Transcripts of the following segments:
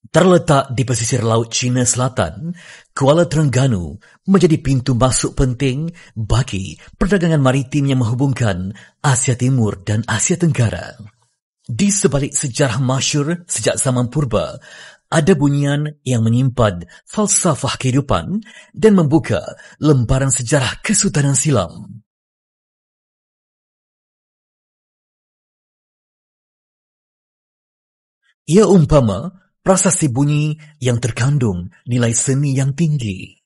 Terletak di pesisir Laut Cina Selatan, Kuala Terengganu menjadi pintu masuk penting bagi perdagangan maritim yang menghubungkan Asia Timur dan Asia Tenggara. Di sebalik sejarah masyhur sejak zaman purba, ada bunyian yang menyimpan falsafah kehidupan dan membuka lembaran sejarah Kesultanan Silam. Ia umpama prasasti bunyi yang terkandung nilai seni yang tinggi.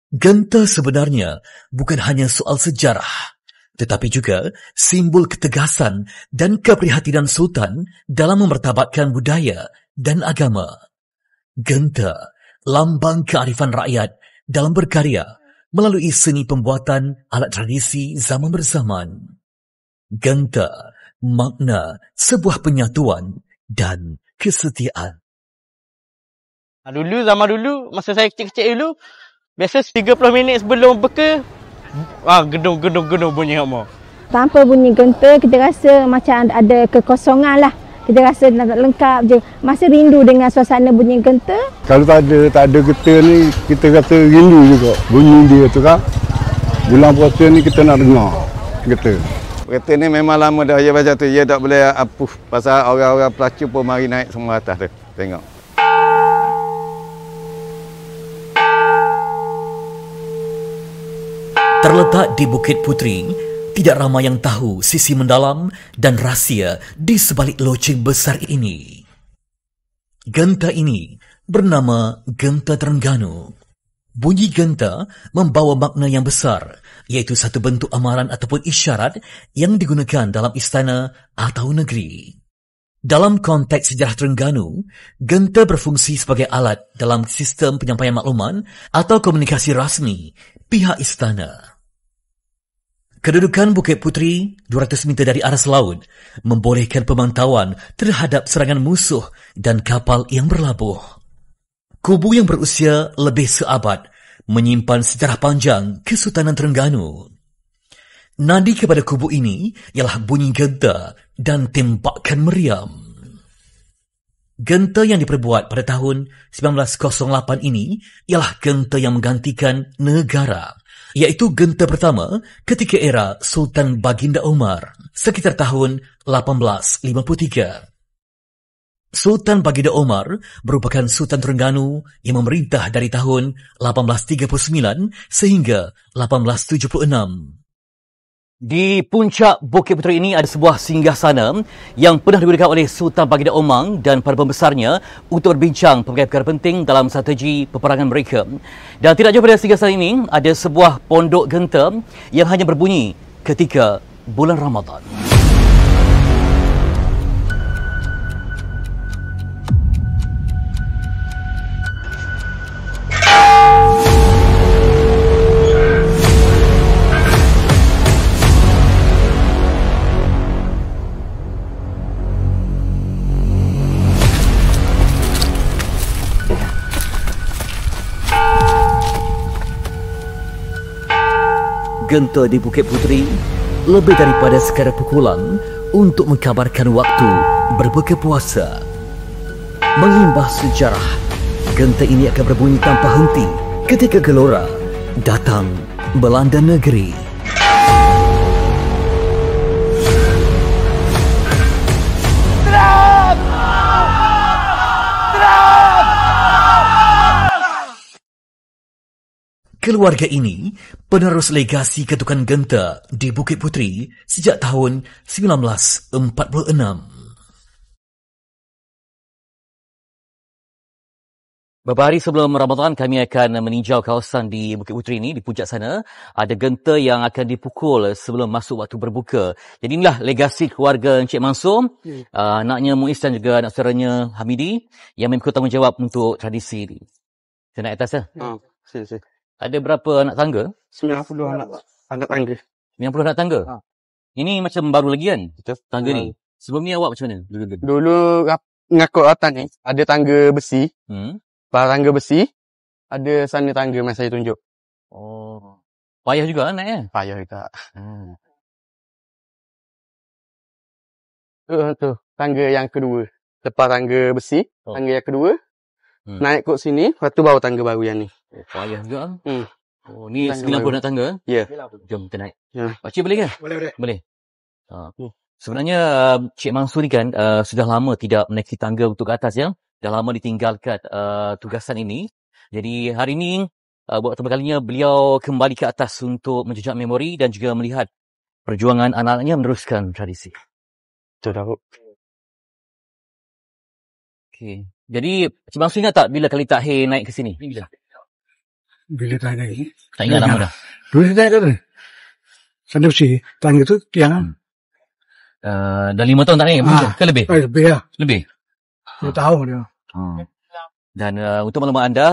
Genta sebenarnya bukan hanya soal sejarah, tetapi juga simbol ketegasan dan keprihatinan Sultan dalam memertabatkan budaya dan agama. Genta, lambang kearifan rakyat dalam berkarya melalui seni pembuatan alat tradisi zaman berzaman. Genta, makna sebuah penyatuan dan kesetiaan. Zaman dulu, masa saya kecil-kecil dulu, biasa 30 minit sebelum beka, gedung bunyi semua. Tanpa bunyi genta, kita rasa macam ada kekosongan lah. Kita rasa tak lengkap je. Masih rindu dengan suasana bunyi genta. Kalau tak ada genta ni, kita rasa rindu juga. Bunyi dia tu kan. Bulan puasa ni kita nak dengar genta. Kereta ni memang lama dah dia macam tu. Dia tak boleh apuh. Pasal orang-orang pelacur pun mari naik semua atas tu. Tengok. Terletak di Bukit Puteri, tidak ramai yang tahu sisi mendalam dan rahsia di sebalik loceng besar ini. Genta ini bernama Genta Terengganu. Bunyi genta membawa makna yang besar, iaitu satu bentuk amaran ataupun isyarat yang digunakan dalam istana atau negeri. Dalam konteks sejarah Terengganu, genta berfungsi sebagai alat dalam sistem penyampaian makluman atau komunikasi rasmi pihak istana. Kedudukan Bukit Puteri 200 meter dari aras laut membolehkan pemantauan terhadap serangan musuh dan kapal yang berlabuh. Kubu yang berusia lebih seabad menyimpan sejarah panjang Kesultanan Terengganu. Nadi kepada kubu ini ialah bunyi genta dan tembakan meriam. Genta yang diperbuat pada tahun 1908 ini ialah genta yang menggantikan negara, iaitu genta pertama ketika era Sultan Baginda Umar sekitar tahun 1853. Sultan Baginda Umar merupakan Sultan Terengganu yang memerintah dari tahun 1839 sehingga 1876. Di puncak Bukit Puteri ini ada sebuah singgahsana yang pernah digunakan oleh Sultan Baginda Umar dan para pembesarnya untuk berbincang pelbagai perkara penting dalam strategi peperangan mereka. Dan tidak jauh pada singgahsana ini ada sebuah pondok genta yang hanya berbunyi ketika bulan Ramadan. Genta di Bukit Puteri lebih daripada sekadar pukulan untuk mengkabarkan waktu berbuka puasa. Mengimbas sejarah, genta ini akan berbunyi tanpa henti ketika gelora datang melanda negeri. Keluarga ini penerus legasi ketukan genta di Bukit Puteri sejak tahun 1946. Beberapa hari sebelum Ramadan, kami akan meninjau kawasan di Bukit Puteri ini. Di puncak sana ada genta yang akan dipukul sebelum masuk waktu berbuka. Jadi inilah legasi keluarga Encik Mansur, anaknya Muiz dan juga anak saudaranya Hamidi yang memikul tanggungjawab untuk tradisi ini. Saya naik atas ya? Sila. Ada berapa anak tangga? 90 anak tangga. 90 anak tangga? Ini macam baru lagi kan? Betul. Tangga ni. Sebelum ni awak macam mana? Dulu ngakut atas ni, ada tangga besi. Tangga besi, ada sana tangga yang saya tunjuk. Oh. Payah juga naik ya? Payah juga. Tu, tangga yang kedua. Lepas tangga besi, tangga yang kedua. Naik kot sini, lepas tu baru tangga baru yang ni. Payah juga. Oh, ni Tangga 90 nak tangga. Ya. Jom kita naik. Ya. Pakcik boleh ke? Boleh. Sebenarnya Cik Mansur ni kan sudah lama tidak menaiki tangga untuk ke atas ya. Dah lama ditinggalkan tugasan ini. Jadi hari ini buat pertama kalinya beliau kembali ke atas untuk menjejak memori dan juga melihat perjuangan anak-anaknya meneruskan tradisi. Betul dah. Okey. Jadi Cik Mansur ingat tak bila kali terakhir naik ke sini? Bila tak naik. Tak ingat lama dah. Dulu naik ke tu? Sana besi. Tangga tu tiang. Dah 5 tahun tak naik ke lebih? Lebih lah. Lebih? 2 tahun dia. Dan untuk maklumat anda,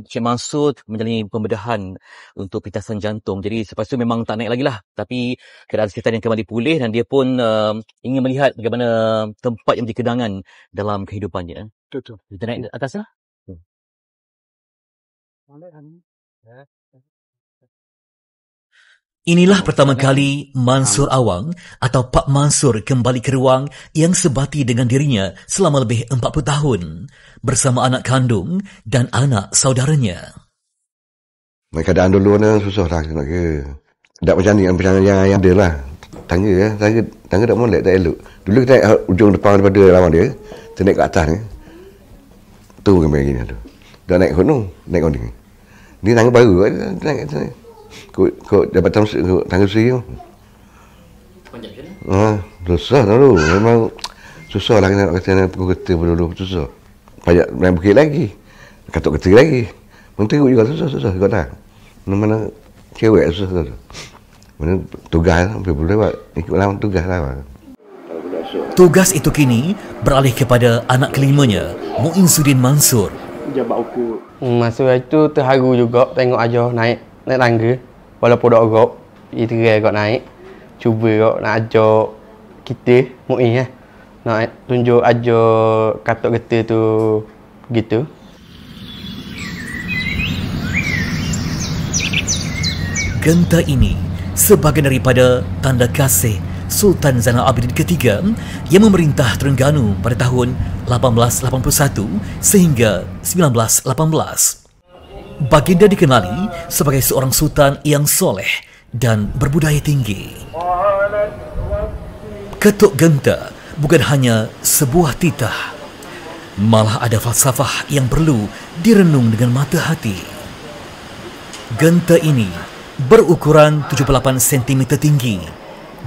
Cik Mansur menjalani pembedahan untuk pitasan jantung. Jadi selepas itu memang tak naik lagi lah. Tapi keadaan kesihatan yang kembali pulih dan dia pun ingin melihat bagaimana tempat yang menjadi kenangan dalam kehidupannya. Betul. Kita naik atas lah. Inilah pertama kali Mansur Awang atau Pak Mansur kembali ke ruang yang sebati dengan dirinya selama lebih 40 tahun bersama anak kandung dan anak saudaranya. Keadaan dulu ni susah lah nak ke. Tak macam ni yang ada lah. Tangga tak molek, tak elok. Dulu kita naik ujung depan daripada lawan dia, kita naik ke atas ni. Tu kan begini tu. Dah naik gunung, naik gunung. Ni tangga baru naik atas. Kau jabatan tangga besi tu. Panjang ke ni? Susah dulu. Memang susah lah nak kata pukul kereta dulu. Susah. Payah naik bukit lagi. Katuk kereta lagi. Menteruk juga susah juga dah. Mana cewek susah tu. Mana tugas boleh buat. Ikut lawan tugas lah. Tugas itu kini beralih kepada anak kelimanya, Muinzuddin Mansur. Masa itu terharu juga tengok Ajar naik tangga. Walaupun dah orok, dia terai kot naik. Cuba kot nak ajar kita, Mu'in nak tunjuk ajar katuk kereta tu begitu. Genta ini sebahagian daripada tanda kasih Sultan Zainal Abidin III yang memerintah Terengganu pada tahun 1881 sehingga 1918. Baginda dikenali sebagai seorang sultan yang soleh dan berbudaya tinggi. Ketuk Genta bukan hanya sebuah titah, malah ada falsafah yang perlu direnung dengan mata hati. Genta ini berukuran 78 cm tinggi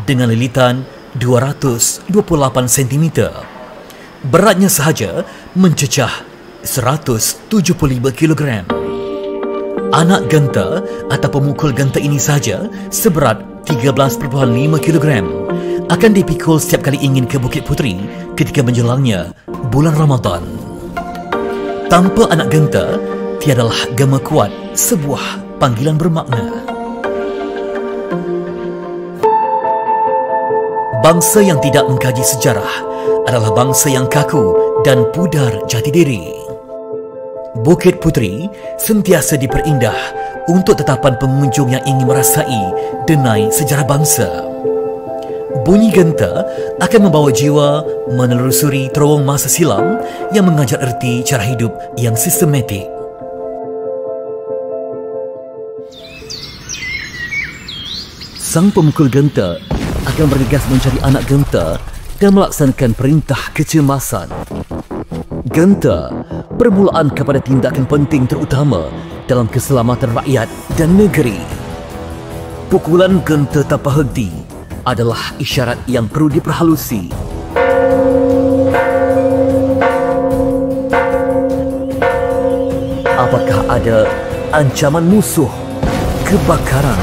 dengan lilitan 228 cm. Beratnya sahaja mencecah 175 kg. Anak genta atau pemukul genta ini saja seberat 13.5 kg akan dipikul setiap kali ingin ke Bukit Puteri ketika menjelangnya bulan Ramadan. Tanpa anak genta, tiadalah gema kuat sebuah panggilan bermakna. Bangsa yang tidak mengkaji sejarah adalah bangsa yang kaku dan pudar jati diri. Bukit Puteri sentiasa diperindah untuk tetapan pengunjung yang ingin merasai denai sejarah bangsa. Bunyi genta akan membawa jiwa menelusuri terowong masa silam yang mengajar erti cara hidup yang sistematik. Sang pemukul genta akan bergegas mencari anak genta dan melaksanakan perintah kecemasan. Genta permulaan kepada tindakan penting terutama dalam keselamatan rakyat dan negeri. Pukulan genta tanpa henti adalah isyarat yang perlu diperhalusi. Apakah ada ancaman musuh, kebakaran,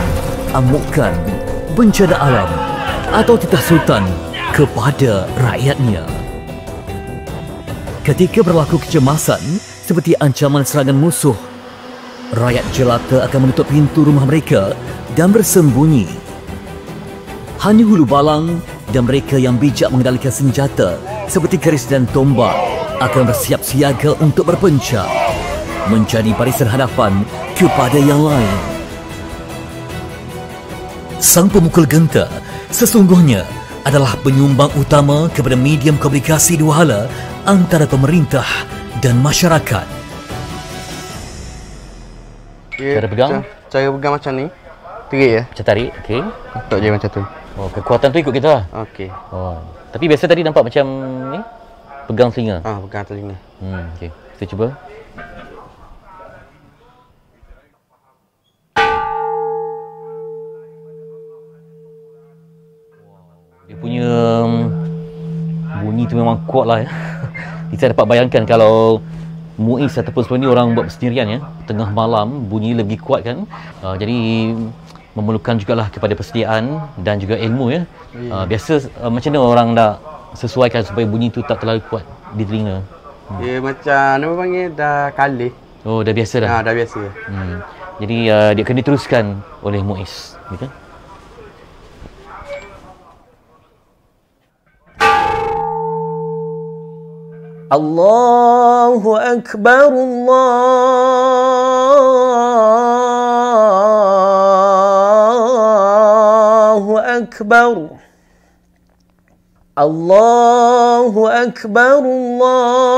amukan, bencana alam atau titah sultan kepada rakyatnya? Ketika berlaku kecemasan seperti ancaman serangan musuh, rakyat jelata akan menutup pintu rumah mereka dan bersembunyi. Hanya hulu balang dan mereka yang bijak mengendalikan senjata seperti keris dan tombak akan bersiap siaga untuk berpencak, menjadi barisan hadapan kepada yang lain. Sang pemukul genta sesungguhnya adalah penyumbang utama kepada medium komunikasi dua hala antara pemerintah dan masyarakat. Cara pegang? Cara pegang macam ni. Terik ya. Macam tarik, okey. Letak je macam tu. Oh, kekuatan tu ikut kita lah. Okey. Oh. Tapi biasa tadi nampak macam ni, pegang telinga. Pegang telinga. Okey. Kita cuba. Dia punya bunyi tu memang kuat lah ya. Kita dapat bayangkan kalau Muiz ataupun sebenarnya orang buat bersendirian ya, tengah malam bunyi lebih kuat kan. Jadi memerlukan jugalah kepada persediaan dan juga ilmu ya. Biasa macam mana orang nak sesuaikan supaya bunyi tu tak terlalu kuat di telinga? Dia macam apa panggil, dah kalih. Oh, dah biasa dah. Dah biasa. Jadi dia kena diteruskan oleh Muiz, gitu. Allahu Akbar, Allahu Akbar, Allahu Akbar, Allahu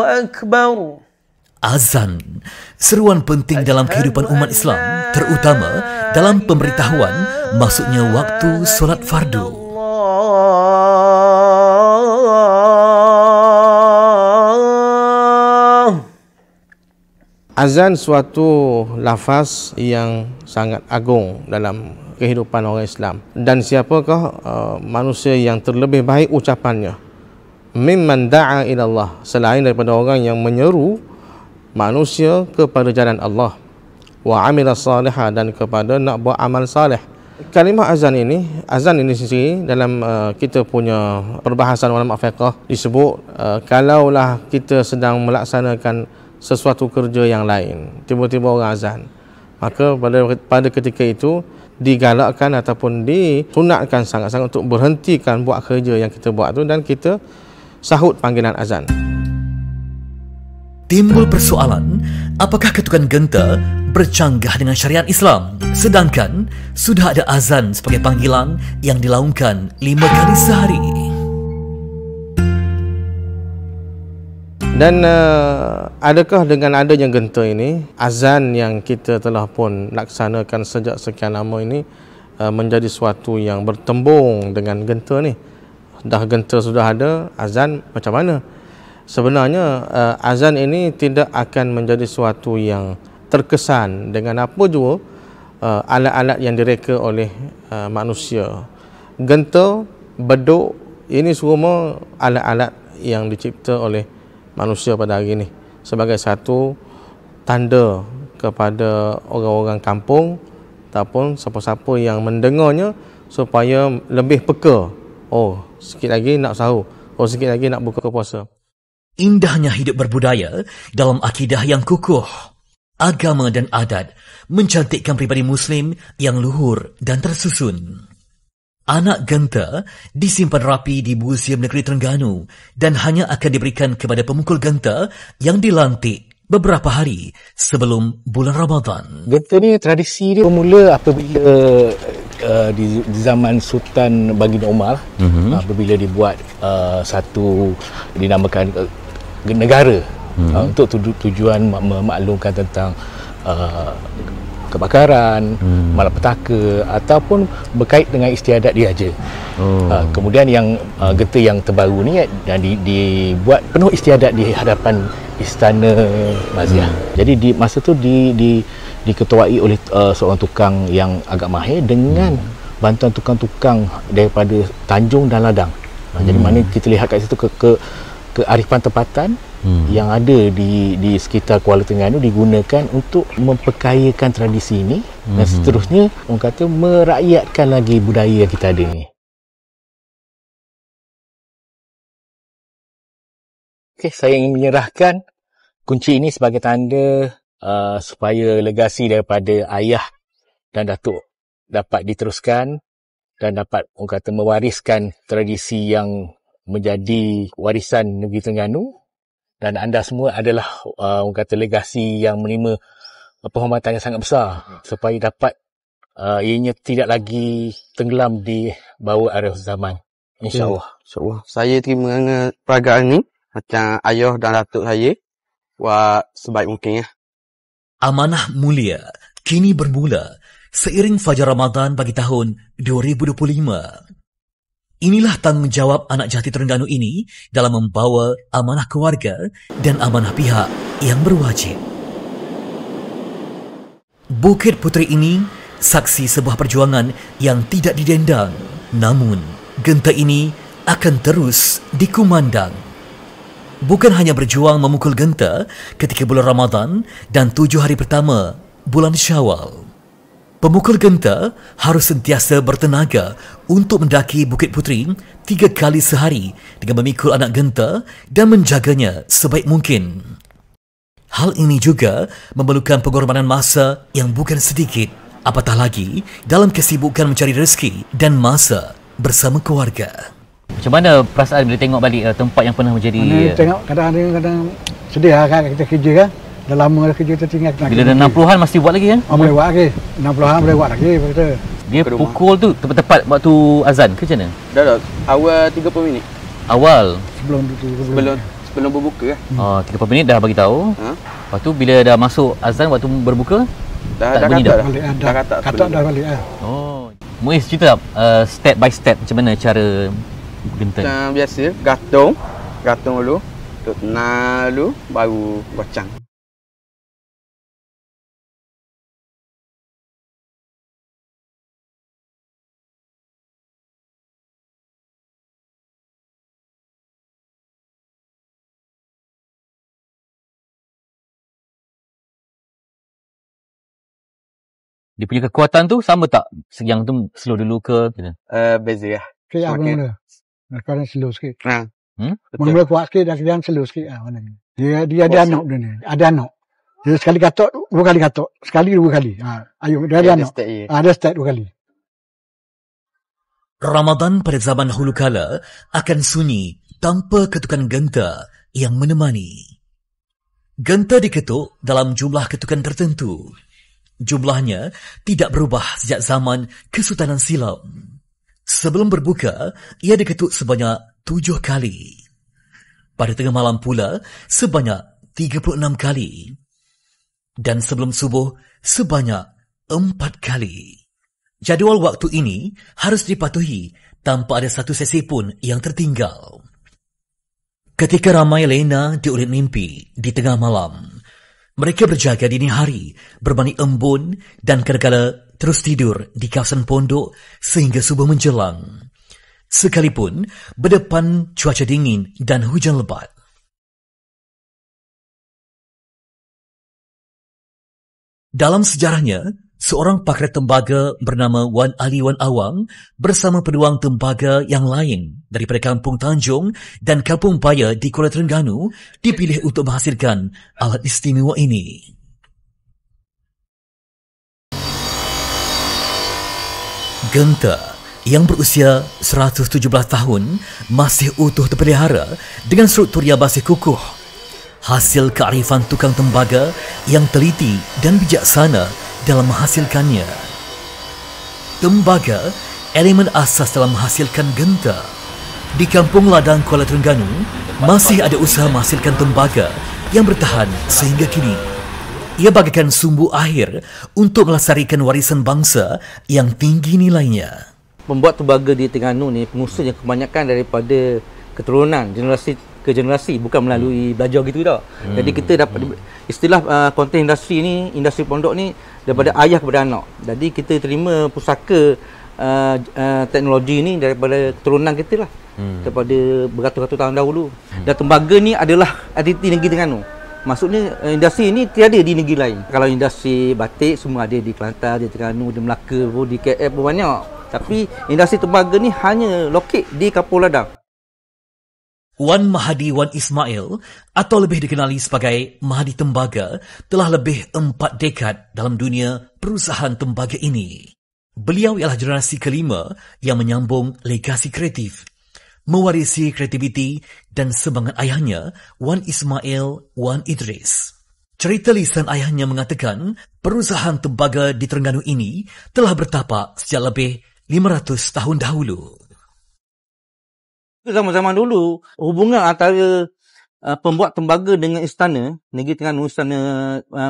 Akbar. Azan, seruan penting dalam kehidupan umat Islam, terutama dalam pemberitahuan masuknya waktu solat fardu. Azan suatu lafaz yang sangat agung dalam kehidupan orang Islam. Dan siapakah manusia yang terlebih baik ucapannya? Mimman da'a ila Allah, selain daripada orang yang menyeru manusia kepada jalan Allah, wa amila salihah, dan kepada nak buat amal salih. Kalimah azan ini sendiri dalam kita punya perbahasan ulama fiqh disebut kalaulah kita sedang melaksanakan sesuatu kerja yang lain, tiba-tiba orang azan, maka pada ketika itu digalakkan ataupun disunatkan sangat-sangat untuk berhentikan buat kerja yang kita buat tu dan kita sahut panggilan azan. Timbul persoalan, apakah ketukan genta bercanggah dengan syariat Islam? Sedangkan sudah ada azan sebagai panggilan yang dilaungkan 5 kali sehari. Dan adakah dengan adanya genta ini, azan yang kita telah pun laksanakan sejak sekian lama ini menjadi suatu yang bertembung dengan genta ni? Dah genta sudah ada, azan macam mana? Sebenarnya azan ini tidak akan menjadi suatu yang terkesan dengan apa jua alat-alat yang direka oleh manusia. Genta, beduk, ini semua alat-alat yang dicipta oleh manusia pada hari ini sebagai satu tanda kepada orang-orang kampung ataupun siapa-siapa yang mendengarnya supaya lebih peka. Oh, sikit lagi nak sahur. Oh, sikit lagi nak buka puasa. Indahnya hidup berbudaya dalam akidah yang kukuh. Agama dan adat mencantikkan pribadi Muslim yang luhur dan tersusun. Anak genta disimpan rapi di Museum Negeri Terengganu dan hanya akan diberikan kepada pemukul genta yang dilantik beberapa hari sebelum bulan Ramadan. Genta ni tradisi dia bermula apabila di zaman Sultan Baginda Umar, apabila dibuat satu dinamakan negara untuk tujuan memaklumkan tentang kebakaran, malapetaka ataupun berkait dengan istiadat diraja. Kemudian yang genta yang terbaru ni dan dibuat penuh istiadat di hadapan Istana Maziah. Jadi di masa tu diketuai oleh seorang tukang yang agak mahir dengan bantuan tukang-tukang daripada Tanjung dan Ladang. Jadi mana kita lihat kat situ kearifan tempatan yang ada di sekitar Kuala Terengganu digunakan untuk memperkayakan tradisi ini dan seterusnya orang kata merakyatkan lagi budaya yang kita ada ni. Okey, saya ingin menyerahkan kunci ini sebagai tanda supaya legasi daripada ayah dan datuk dapat diteruskan dan dapat orang kata mewariskan tradisi yang menjadi warisan negeri Terengganu, dan anda semua adalah orang kata legasi yang menerima penghormatan yang sangat besar supaya dapat ianya tidak lagi tenggelam di bawah arus zaman. InsyaAllah. InsyaAllah. Saya terima dengan peragaan ni macam ayah dan datuk saya buat sebaik mungkin ya. Amanah mulia kini bermula seiring fajar Ramadan bagi tahun 2025. Inilah tanggungjawab anak jati Terengganu ini dalam membawa amanah keluarga dan amanah pihak yang berwajib. Bukit Puteri ini saksi sebuah perjuangan yang tidak didendang. Namun, genta ini akan terus dikumandang. Bukan hanya berjuang memukul genta ketika bulan Ramadan dan 7 hari pertama bulan Syawal. Pemukul genta harus sentiasa bertenaga untuk mendaki Bukit Puteri 3 kali sehari dengan memikul anak genta dan menjaganya sebaik mungkin. Hal ini juga memerlukan pengorbanan masa yang bukan sedikit, apatah lagi dalam kesibukan mencari rezeki dan masa bersama keluarga. Macam mana perasaan bila tengok balik tempat yang pernah menjadi... Tengok kadang-kadang sedih kan kita kerja kan. Dah lama dah kerja tertinggal. Bila dah 60-an masih buat lagi kan? Boleh buat lagi. 60-an boleh buat lagi. Kata. Dia pukul tu tepat-tepat waktu azan ke macam mana? Dah. Awal 30 minit. Awal? Sebelum berbuka lah. 30 minit dah bagi tahu. Lepas tu bila dah masuk azan waktu berbuka? Dah bunyi dah? Dah kata dah balik lah. Muiz cerita step by step macam mana cara genta? Macam biasa, gantung dulu, tenang dulu, baru gocang. Dia punya kekuatan tu sama tak? Yang tu slow dulu ke? Beza lah. Kaya mana? Sekarang slow sikit. Betul. Mula kuat sikit dan sekarang slow sikit. Dia ada anak dia ni. Ada anak. Dia sekali katok, 2 kali katok. Sekali 2 kali. Ayo, dia ada anak. Ada start 2 kali. Ramadan pada zaman dahulu kala akan sunyi tanpa ketukan genta yang menemani. Genta diketuk dalam jumlah ketukan tertentu. Jumlahnya tidak berubah sejak zaman Kesultanan Silam. Sebelum berbuka, ia diketuk sebanyak 7 kali. Pada tengah malam pula, sebanyak 36 kali. Dan sebelum subuh, sebanyak 4 kali. Jadual waktu ini harus dipatuhi tanpa ada satu sesi pun yang tertinggal. Ketika ramai lena diulit mimpi di tengah malam, mereka berjaga dini hari, bermandi embun dan kadang-kadang terus tidur di kawasan pondok sehingga subuh menjelang. Sekalipun berdepan cuaca dingin dan hujan lebat. Dalam sejarahnya, seorang pakar tembaga bernama Wan Ali Wan Awang bersama peduang tembaga yang lain daripada Kampung Tanjung dan Kampung Baya di Kuala Terengganu dipilih untuk menghasilkan alat istimewa ini. Genta yang berusia 117 tahun masih utuh terpelihara dengan struktur yang masih kukuh. Hasil kearifan tukang tembaga yang teliti dan bijaksana dalam menghasilkannya. Tembaga, elemen asas dalam menghasilkan genta. Di Kampung Ladang Kuala Terengganu, masih ada usaha menghasilkan tembaga yang bertahan sehingga kini. Ia bagaikan sumbu akhir untuk melestarikan warisan bangsa yang tinggi nilainya. Membuat tembaga di Terengganu ni pengusaha kebanyakan daripada keturunan generasi ke generasi, bukan melalui belajar gitu dah. Jadi kita dapat istilah konten industri ni, industri pondok ni daripada ayah kepada anak. Jadi kita terima pusaka teknologi ni daripada keturunan kita lah. Daripada beratus-ratus tahun dahulu. Dan tembaga ni adalah identiti negeri Terengganu. Maksudnya industri ni tiada di negeri lain. Kalau industri batik semua ada di Kelantan, di Terengganu, di Melaka, di KL pun banyak. Tapi industri tembaga ni hanya lokit di Kampung Ladang. Wan Mahadi Wan Ismail atau lebih dikenali sebagai Mahadi Tembaga telah lebih 4 dekad dalam dunia perusahaan tembaga ini. Beliau ialah generasi kelima yang menyambung legasi kreatif, mewarisi kreativiti dan semangat ayahnya Wan Ismail Wan Idris. Cerita lisan ayahnya mengatakan perusahaan tembaga di Terengganu ini telah bertapak sejak lebih 500 tahun dahulu. Zaman-zaman dulu, hubungan antara pembuat tembaga dengan istana, negeri Terengganu, istana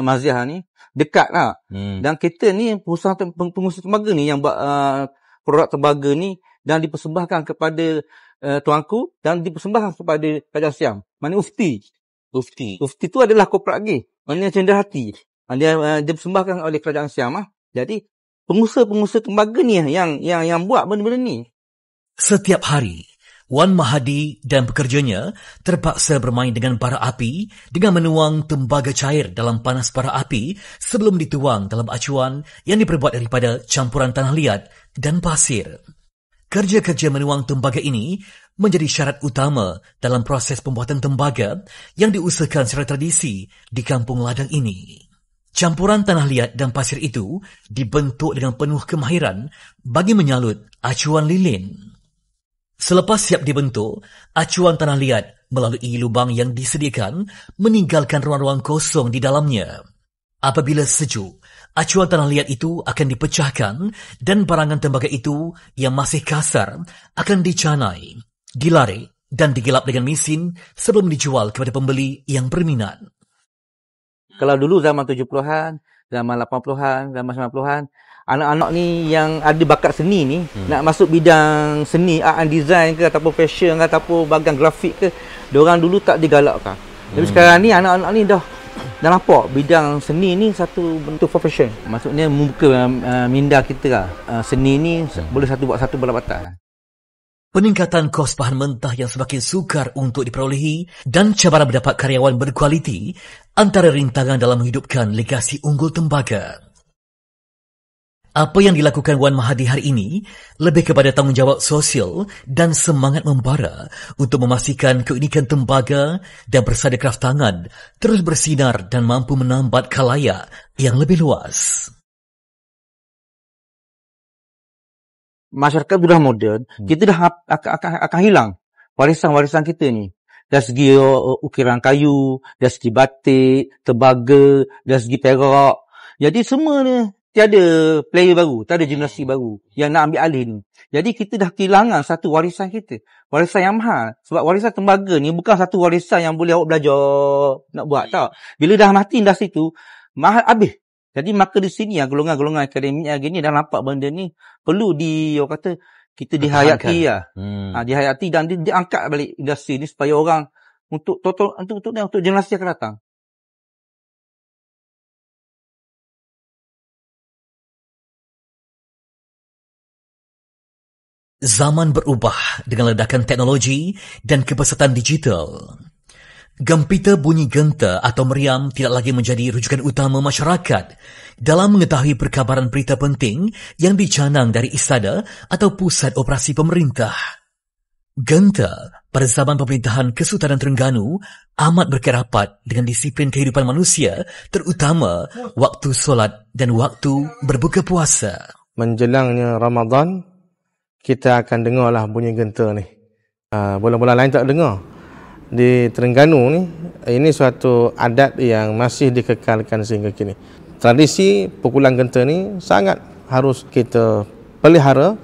Maziah ni, dekat lah. Dan kita ni, perusahaan pengusaha tembaga ni yang buat produk tembaga ni dan dipersembahkan kepada tuanku dan dipersembahkan kepada Kerajaan Siam. Mana Ufti. Ufti tu adalah korporat lagi. Mana cenderah hati. Dia dipersembahkan oleh Kerajaan Siam. Jadi, pengusaha-pengusaha tembaga ni yang buat benda-benda ni. Setiap hari, Wan Mahadi dan pekerjanya terpaksa bermain dengan bara api dengan menuang tembaga cair dalam panas bara api sebelum dituang dalam acuan yang diperbuat daripada campuran tanah liat dan pasir. Kerja-kerja menuang tembaga ini menjadi syarat utama dalam proses pembuatan tembaga yang diusahakan secara tradisi di kampung ladang ini. Campuran tanah liat dan pasir itu dibentuk dengan penuh kemahiran bagi menyalut acuan lilin. Selepas siap dibentuk, acuan tanah liat melalui lubang yang disediakan meninggalkan ruang-ruang kosong di dalamnya. Apabila sejuk, acuan tanah liat itu akan dipecahkan dan barangan tembaga itu yang masih kasar akan dicanai, dilarik dan digilap dengan mesin sebelum dijual kepada pembeli yang berminat. Kalau dulu zaman 70-an, zaman 80-an, zaman 90-an, anak-anak ni yang ada bakat seni ni, nak masuk bidang seni, art and design ke, ataupun fashion ke, ataupun bahagian grafik ke, diorang dulu tak digalakkan. Tapi sekarang ni, anak-anak ni dah nampak bidang seni ni satu bentuk profession. Maksudnya membuka minda kita lah. Seni ni boleh buat satu pendapatan. Peningkatan kos bahan mentah yang semakin sukar untuk diperolehi dan cabaran mendapat karyawan berkualiti antara rintangan dalam menghidupkan legasi unggul tembaga. Apa yang dilakukan Wan Mahadi hari ini lebih kepada tanggungjawab sosial dan semangat membara untuk memastikan keunikan tembaga dan persada kraft tangan terus bersinar dan mampu menambat khalayak yang lebih luas. Masyarakat sudah moden, kita dah akan hilang warisan-warisan kita ni. Dari segi ukiran kayu, dari segi batik, tembaga, dari segi perak. Jadi semua ni tiada player baru, tiada generasi baru yang nak ambil alih ni. Jadi kita dah kehilangan satu warisan kita. Warisan yang mahal. Sebab warisan tembaga ni bukan satu warisan yang boleh awak belajar nak buat, tak. Bila dah mati dah situ, mahal habis. Jadi maka di sini golongan-golongan akademik gini dah nampak benda ni perlu orang kata kita dihayati lah. Dihayati dan diangkat balik industri ni supaya orang untuk generasi akan datang. Zaman berubah dengan ledakan teknologi dan kepesatan digital. Gempita bunyi genta atau meriam tidak lagi menjadi rujukan utama masyarakat dalam mengetahui perkabaran berita penting yang dicanang dari istana atau pusat operasi pemerintah. Genta pada zaman pemerintahan Kesultanan Terengganu amat berkerapat dengan disiplin kehidupan manusia, terutama waktu solat dan waktu berbuka puasa. Menjelangnya Ramadan, kita akan dengarlah bunyi genta ni. Bulan-bulan lain tak dengar. Di Terengganu ni, ini suatu adat yang masih dikekalkan sehingga kini. Tradisi pukulan genta ni sangat harus kita pelihara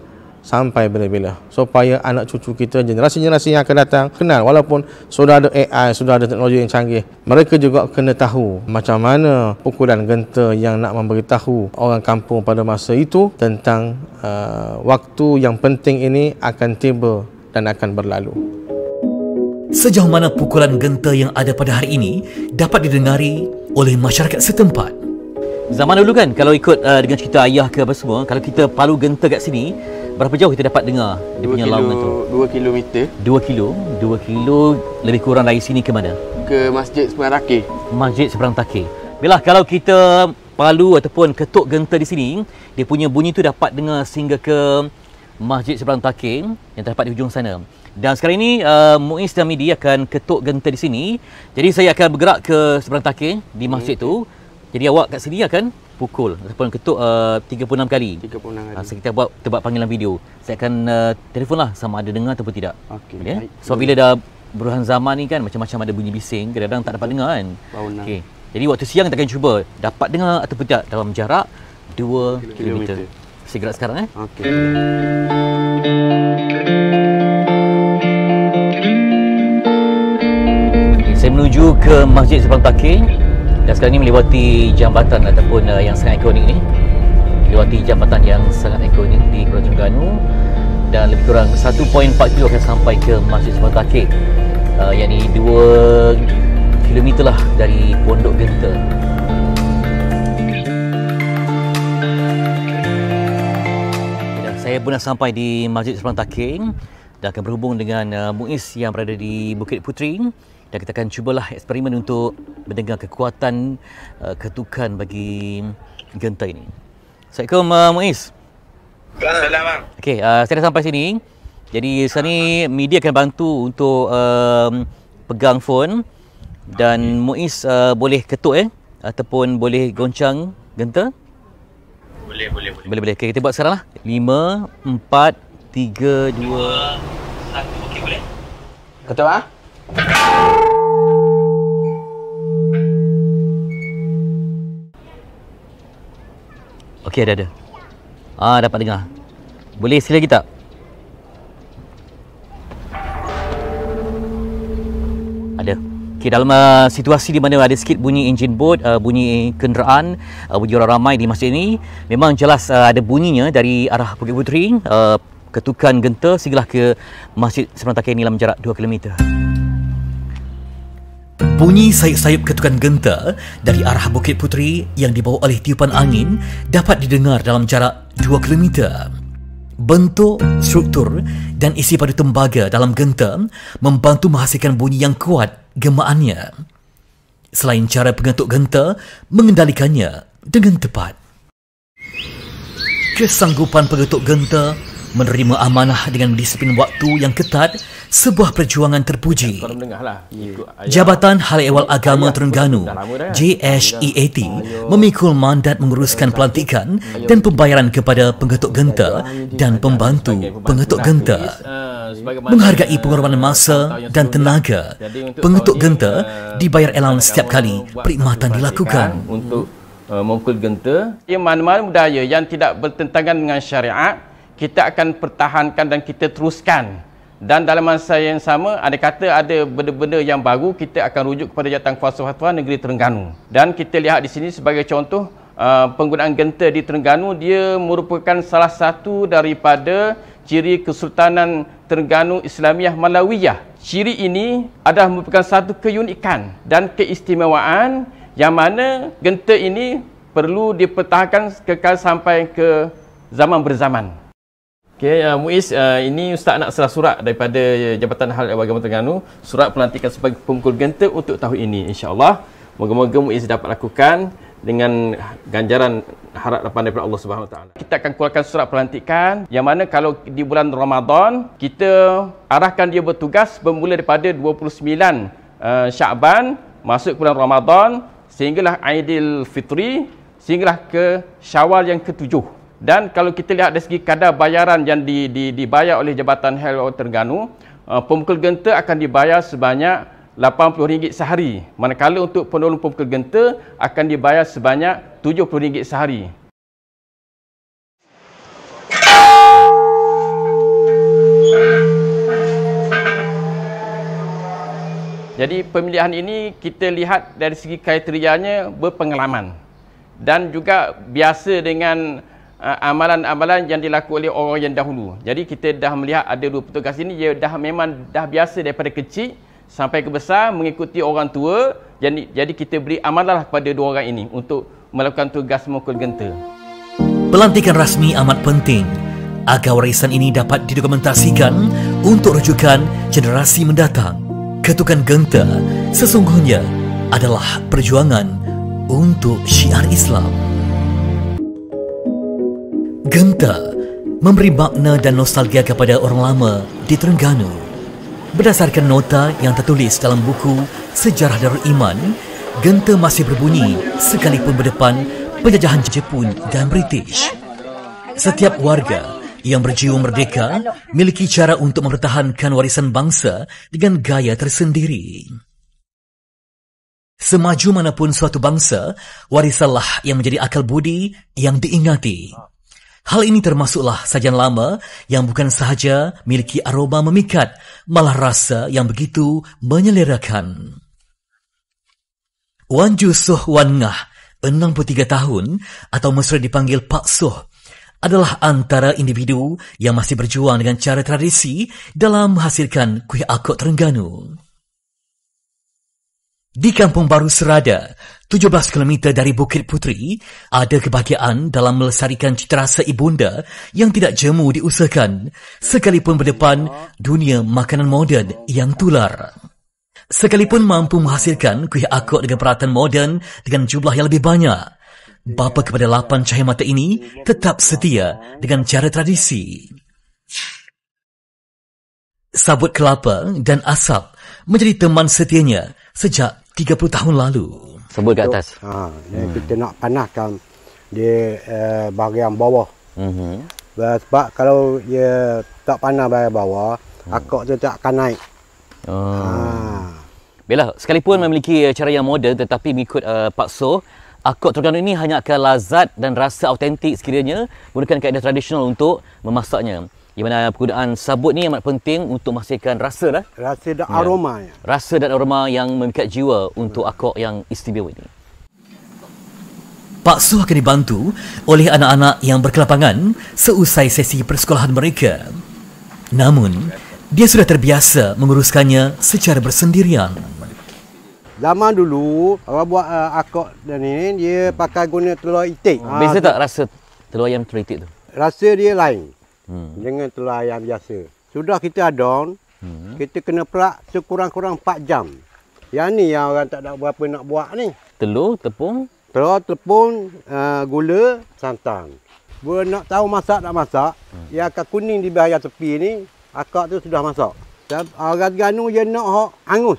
sampai bila-bila, supaya anak cucu kita, generasi-generasi yang akan datang kenal. Walaupun sudah ada AI, sudah ada teknologi yang canggih, mereka juga kena tahu macam mana pukulan genta yang nak memberitahu orang kampung pada masa itu tentang waktu yang penting ini akan tiba dan akan berlalu. Sejauh mana pukulan genta yang ada pada hari ini dapat didengari oleh masyarakat setempat? Zaman dulu kan, kalau ikut dengan cerita ayah ke apa semua, kalau kita palu genta kat sini, berapa jauh kita dapat dengar dia punya laungan tu? 2 kilometer. 2 kilo lebih kurang dari sini ke mana? Ke Masjid Seberang Takir. Masjid Seberang Takir. Bila kalau kita palu ataupun ketuk genta di sini, dia punya bunyi tu dapat dengar sehingga ke Masjid Seberang Takir yang terdapat di hujung sana. Dan sekarang ini Muiz dan Midi akan ketuk genta di sini. Jadi saya akan bergerak ke Seberang Takir di masjid tu. Jadi awak kat sini akan pukul ataupun ketuk 36 kali. 36 kali. Kita buat panggilan video. Saya akan telefonlah sama ada dengar ataupun tidak. Okey. Ya? Sebab bila dah berulang zaman ni kan macam-macam ada bunyi bising, kadang-kadang tak dapat dengar kan. Okey. Jadi waktu siang kita akan cuba dapat dengar ataupun tidak dalam jarak 2 km. Saya gerak sekarang Okey. Saya menuju ke Masjid Seberang Takir dan sekarang ni melewati jambatan ataupun yang sangat ikonik ni. Melewati jambatan yang sangat ikonik di Pulau Terengganu dan lebih kurang 1.4 km akan sampai ke Masjid Seberang Takir. Yang ni 2 km lah dari Pondok Genta. Dan saya pun dah sampai di Masjid Seberang Takir dan akan berhubung dengan Muiz yang berada di Bukit Puteri. Dan kita akan cubalah eksperimen untuk mendengar kekuatan ketukan bagi genta ini. Assalamualaikum Muiz. Assalamualaikum. Okey, saya dah sampai sini. Jadi sekarang ni media akan bantu untuk pegang phone dan Muiz boleh ketuk ataupun boleh goncang genta. Boleh. Boleh. Okay, kita buat sekarang lah. 5, 4, 3, 2, 1. Okey, boleh. Ketuk Okey, ada. Dapat dengar. Boleh sila lagi tak? Ada. Okey, dalam situasi di mana ada sikit bunyi enjin bot, bunyi kenderaan, bunyi orang ramai di masjid ini, memang jelas ada bunyinya dari arah Bukit Puteri, ketukan genta sehinggalah ke Masjid Seberang Takir ini dalam jarak 2 km. Bunyi sayup-sayup ketukan genta dari arah Bukit Puteri yang dibawa oleh tiupan angin dapat didengar dalam jarak 2 km. Bentuk, struktur dan isi pada tembaga dalam genta membantu menghasilkan bunyi yang kuat gemaannya. Selain cara pengetuk genta mengendalikannya dengan tepat. Kesanggupan pengetuk genta menerima amanah dengan disiplin waktu yang ketat sebuah perjuangan terpuji. Jabatan Hal Ehwal Agama Terengganu JHEAT memikul mandat menguruskan pelantikan dan pembayaran kepada pengetuk genta dan pembantu pengetuk genta. Menghargai pengorbanan masa dan tenaga, pengetuk genta dibayar allowance setiap kali perkhidmatan dilakukan. Untuk memukul genta, mana-mana budaya yang tidak bertentangan dengan syariat kita akan pertahankan dan kita teruskan. Dan dalam masa yang sama, ada kata ada benda-benda yang baru, kita akan rujuk kepada Jabatan Kuasa Fatwa Negeri Terengganu. Dan kita lihat di sini sebagai contoh, penggunaan genta di Terengganu, dia merupakan salah satu daripada ciri Kesultanan Terengganu Islamiah Malawiyah. Ciri ini adalah merupakan satu keunikan dan keistimewaan yang mana genta ini perlu dipertahankan kekal sampai ke zaman berzaman. Okay, Muiz, ini Ustaz nak serah surat daripada Jabatan Hal Ehwal Agama Terengganu, surat pelantikan sebagai pemukul genta untuk tahun ini, insya-Allah. Moga-moga Muiz dapat lakukan dengan ganjaran harapan daripada Allah Subhanahu Wa Taala. Kita akan keluarkan surat pelantikan yang mana kalau di bulan Ramadan kita arahkan dia bertugas bermula daripada 29 Sya'ban masuk bulan Ramadan sehinggalah Aidilfitri sehinggalah ke Syawal yang ke-7. Dan kalau kita lihat dari segi kadar bayaran yang dibayar oleh Jabatan Hal Ehwal Terengganu, pemukul genta akan dibayar sebanyak RM80 sehari. Manakala untuk penolong pemukul genta akan dibayar sebanyak RM70 sehari. Jadi pemilihan ini kita lihat dari segi kriterianya berpengalaman dan juga biasa dengan amalan-amalan yang dilakukan oleh orang yang dahulu. Jadi kita dah melihat ada dua petugas ini, dia memang dah biasa daripada kecil sampai ke besar mengikuti orang tua. Jadi kita beri amanah kepada dua orang ini untuk melakukan tugas memukul genta. Pelantikan rasmi amat penting agar warisan ini dapat didokumentasikan untuk rujukan generasi mendatang. Ketukan genta sesungguhnya adalah perjuangan untuk syiar Islam. Genta memberi makna dan nostalgia kepada orang lama di Terengganu. Berdasarkan nota yang tertulis dalam buku Sejarah Darul Iman, genta masih berbunyi sekalipun berdepan penjajahan Jepun dan British. Setiap warga yang berjiwa merdeka miliki cara untuk mempertahankan warisan bangsa dengan gaya tersendiri. Semaju manapun suatu bangsa, warisanlah yang menjadi akal budi yang diingati. Hal ini termasuklah sajian lama yang bukan sahaja miliki aroma memikat, malah rasa yang begitu menyelerakan. Wan Ju Soh Wan Ngah, 63 tahun atau mesra dipanggil Pak Soh, adalah antara individu yang masih berjuang dengan cara tradisi dalam menghasilkan kuih akok Terengganu. Di Kampung Baru Serada, 17 km dari Bukit Puteri, ada kebahagiaan dalam melestarikan cita rasa ibunda yang tidak jemu diusahakan, sekalipun berdepan dunia makanan moden yang tular. Sekalipun mampu menghasilkan kuih akok dengan peralatan moden dengan jumlah yang lebih banyak, bapa kepada 8 cahaya mata ini tetap setia dengan cara tradisi. Sabut kelapa dan asap menjadi teman setianya sejak 30 tahun lalu. Sebut kat atas. Kita nak panaskan di bahagian bawah. Sebab kalau dia tak panas bahagian bawah, akok tu tak akan naik. Baiklah, sekalipun memiliki cara yang moden tetapi mengikut Pak Soh, akok Terengganu ini hanya akan lazat dan rasa autentik sekiranya menggunakan kaedah tradisional untuk memasaknya. Di mana penggunaan sabut ni amat penting untuk menghasilkan rasa dah. Rasa dan aroma. Rasa dan aroma yang memikat jiwa untuk akok yang istimewa ini. Pak Soh akan dibantu oleh anak-anak yang berkelapangan seusai sesi persekolahan mereka. Namun, dia sudah terbiasa menguruskannya secara bersendirian. Zaman dulu, orang buat akok dan ini, dia pakai guna telur itik. Beza tak rasa telur ayam telur itik tu? Rasa dia lain. Dengan telur ayam biasa. Sudah kita adon, kita kena perak sekurang-kurang 4 jam. Yang ni yang orang tak ada berapa nak buat ni. Telur, tepung? Telur, tepung, gula, santan. Bila nak tahu masak tak masak, yang akan kuning di bahagian tepi ni, akak tu sudah masak. Orang Terengganu dia nak hangus.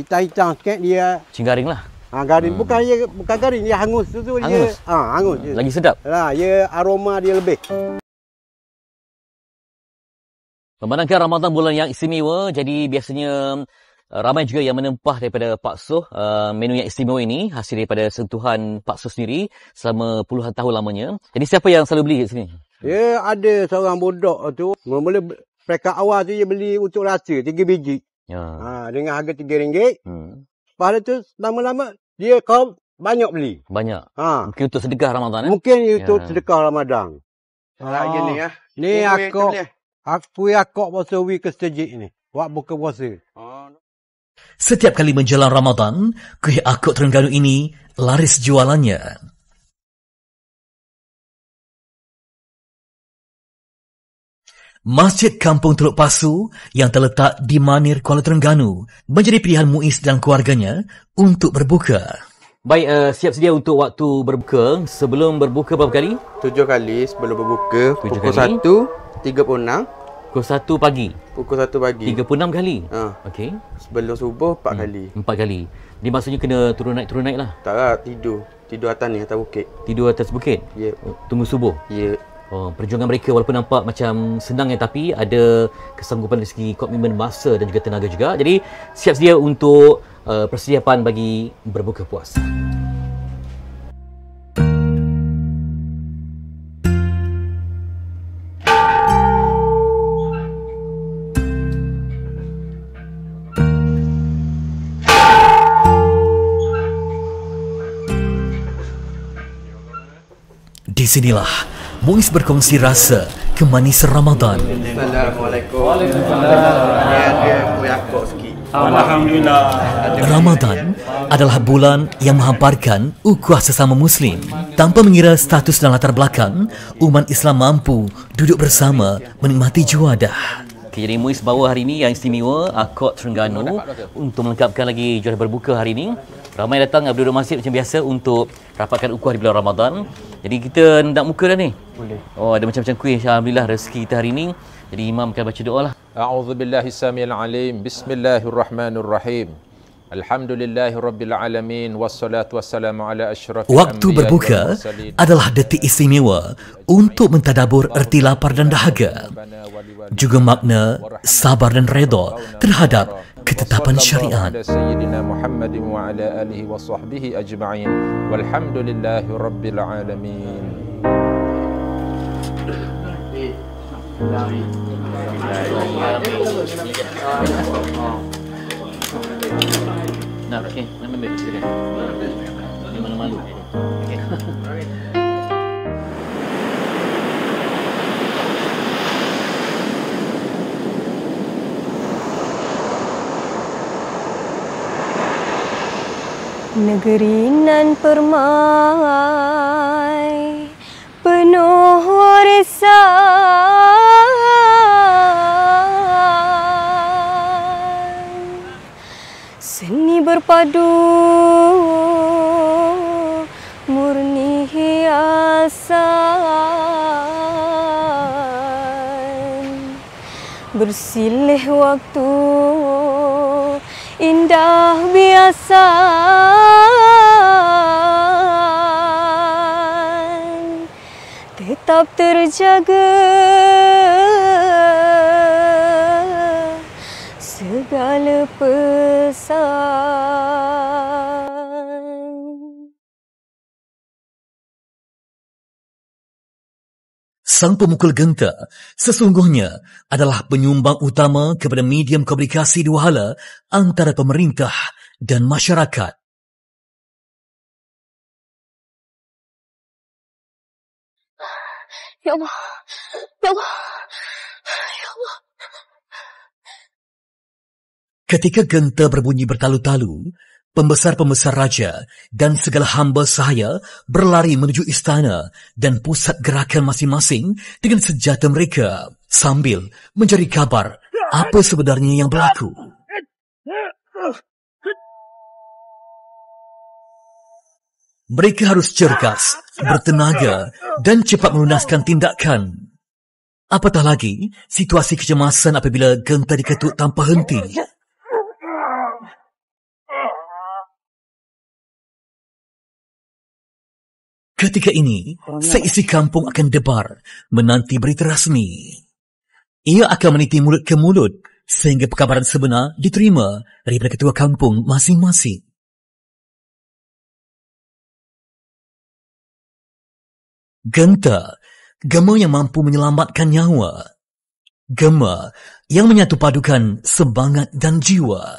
Hitam-hitam sikit dia. Cinggaring lah. Garing. Bukan garing, dia hangus tu. Hangus? Dia, hangus. Lagi sedap? Dia aroma dia lebih. Memandangkan Ramadan bulan yang istimewa, jadi biasanya ramai juga yang menempah daripada Pak Soh menu yang istimewa ini, hasil daripada sentuhan Pak Soh sendiri selama puluhan tahun lamanya. Jadi siapa yang selalu beli kat sini? Ya, ada seorang budak tu, mula peringkat awal tu dia beli untuk rasa 3 biji. Dengan harga RM3. Lepas tu lama-lama dia kau banyak beli. Banyak. Mungkin untuk sedekah Ramadan. Mungkin untuk sedekah Ramadan. Gini ya. Ni aku akok puasa week ke sejik ni. Buat buka puasa. Setiap kali menjelang Ramadan, kuih akok Terengganu ini laris jualannya. Masjid Kampung Teluk Pasu yang terletak di Manir, Kuala Terengganu menjadi pilihan Muiz dan keluarganya untuk berbuka. Baik, siap sedia untuk waktu berbuka. Sebelum berbuka berapa kali? 7 kali sebelum berbuka. Pukul 1.36. Pukul 1 pagi? Pukul 1 pagi. 36 kali? Okey. Sebelum subuh 4 kali. 4 kali. Dia maksudnya kena turun naik lah? Tak lah, tidur. Tidur atas ni, atas bukit. Tidur atas bukit? Ya. Tunggu subuh? Ya. Perjuangan mereka walaupun nampak macam senang tapi ada kesanggupan dari segi komitmen masa dan juga tenaga juga. Jadi siap sedia untuk persiapan bagi berbuka puasa. Di sinilah Muiz berkongsi rasa kemanisan Ramadan. Assalamualaikum. Alhamdulillah. Ramadan adalah bulan yang menghamparkan ukhuwah sesama Muslim. Tanpa mengira status dan latar belakang, umat Islam mampu duduk bersama menikmati juadah. Jadi Muiz bawa hari ini yang istimewa, akok Terengganu, untuk melengkapkan lagi juadah berbuka hari ini. Ramai datang berduduk masjid macam biasa untuk rapatkan ukhuwah di bulan Ramadan. Jadi kita nak muka dah ni? Boleh. Ada macam-macam kuih. Alhamdulillah rezeki kita hari ini. Jadi imam akan baca doa lah. A'udzubillahi samil alim. Bismillahirrahmanirrahim. Alhamdulillahirabbil alamin wassalatu wassalamu ala asyrafil anbiya. Waktu berbuka adalah detik istimewa untuk mentadabur erti lapar dan dahaga. Juga makna sabar dan redha terhadap ketetapan syariat. Sayyidina Muhammadin wa ala alihi wa sahbihi ajma'in. Walhamdulillahi rabbil alamin. Nah, okey, nama baik silakan. Di mana malu. Okey. Negeri nan permai penuh warisan, seni berpadu murni hiasan, bersilih waktu indah biasa, tetap terjaga segala pesan. Sang pemukul genta sesungguhnya adalah penyumbang utama kepada medium komunikasi dua hala antara pemerintah dan masyarakat. Ya Allah, ya Allah, ya Allah. Ketika genta berbunyi bertalu-talu, pembesar-pembesar raja dan segala hamba sahaya berlari menuju istana dan pusat gerakan masing-masing dengan senjata mereka sambil mencari kabar apa sebenarnya yang berlaku. Mereka harus cergas, bertenaga dan cepat melunaskan tindakan. Apatah lagi situasi kecemasan apabila genta diketuk tanpa henti. Ketika ini, seisi kampung akan debar menanti berita rasmi. Ia akan meniti mulut ke mulut sehingga perkabaran sebenar diterima daripada ketua kampung masing-masing. Genta, gema yang mampu menyelamatkan nyawa. Gema yang menyatu padukan semangat dan jiwa.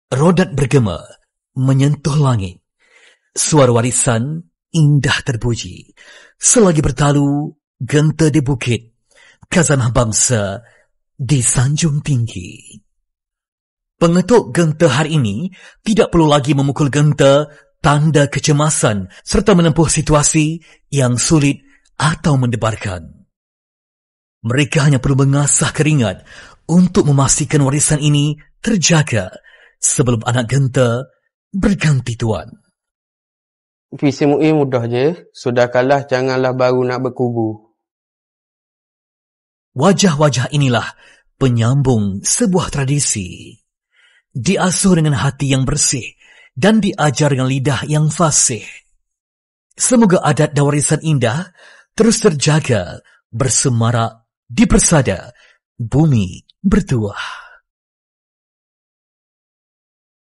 Rodat bergema menyentuh langit. Suara warisan indah terpuji. Selagi bertalu, genta di bukit, khazanah bangsa di sanjung tinggi. Pengetuk genta hari ini tidak perlu lagi memukul genta tanda kecemasan serta menempuh situasi yang sulit atau mendebarkan. Mereka hanya perlu mengasah keringat untuk memastikan warisan ini terjaga sebelum anak genta berganti tuan. Visi MUI mudah je. Sudah kalah, janganlah baru nak berkubu. Wajah-wajah inilah penyambung sebuah tradisi. Diasuh dengan hati yang bersih dan diajar dengan lidah yang fasih. Semoga adat dan warisan indah terus terjaga, bersemarak di persada bumi bertuah.